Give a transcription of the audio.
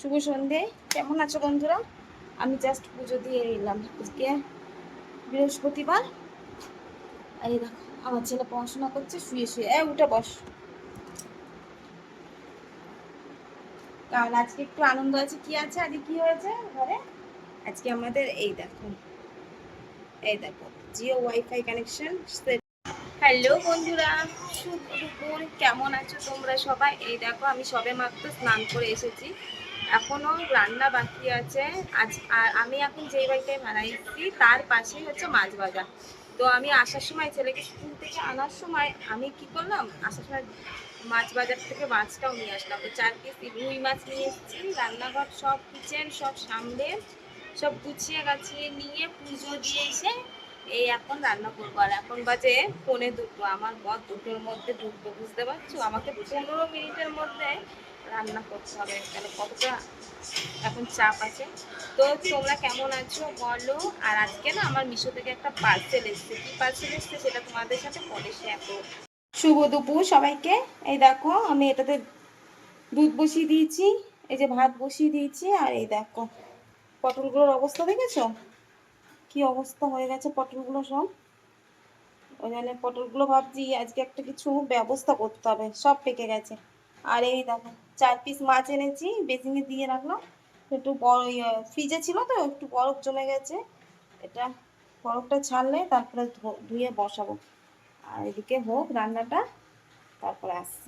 শুভ সন্ধে। কেমন আছো বন্ধুরা? আমি জাস্ট পুজো দিয়ে এলাম। আজকে বৃহস্পতিবার। এই দেখো আমার ছেলে পড়াশোনা করছে শুয়ে শুয়ে। উঠে বস। কারণ আজকে একটু আনন্দ আছে। কি আছে আজকে, কি হয়েছে ঘরে? আজকে আমাদের এই দেখো জিও ওয়াইফাই কানেকশন। হ্যালো বন্ধুরা, শুভ দুপুর। কেমন আছো তোমরা সবাই? এই দেখো আমি সবে মাত্র স্নান করে এসেছি। এখনো রান্না বাকি আছে। আর আমি এখন যেই বাড়িটায় ভাড়া এসেছি তার পাশেই হচ্ছে মাছ বাজার। তো আমি আসার সময় ছেলেকে স্কুল থেকে আনার সময় আমি কি করলাম, আসার সময় মাছ বাজার থেকে মাছটাও নিয়ে আসলাম। তো 4 পিস রুই মাছ নিয়ে এসেছি। রান্নাঘর সব কিচেন সব সামলে সব গুছিয়ে গাছিয়ে নিয়ে পুজো দিয়ে এসে এই এখন রান্না করবো। আর এখন বাজে 1:45। আমার বর 2টোর মধ্যে ঢুকবে, বুঝতে পারছো? আমাকে 15 মিনিটের মধ্যে রান্না করতে হবে। তাহলে কতটা এখন চাপ আছে। তো তোমরা কেমন আছো বলো। আর আজকে না আমার মিশো থেকে একটা পার্সেল এসছে। কি পার্সেল এসছে সেটা তোমাদের সাথে পরে শেয়ার করবো। শুভ দুপুর সবাইকে। এই দেখো আমি এটাতে দুধ বসিয়ে দিয়েছি, এই যে ভাত বসিয়ে দিয়েছি। আর এই দেখো পটলগুলোর অবস্থা দেখেছো কি অবস্থা হয়ে গেছে পটলগুলো সব। ওই জন্য পটলগুলো ভাবছি আজকে একটা কিছু ব্যবস্থা করতে হবে, সব পেকে গেছে। আর এই দেখো 4 পিস মাছ এনেছি, বেসিনে দিয়ে রাখলাম। একটু বড় ফ্রিজে ছিল তো একটু বরফ জমে গেছে। এটা বরফটা ছাড়লে তারপরে ধুয়ে বসাবো। আর এদিকে হোক রান্নাটা, তারপরে আসছি।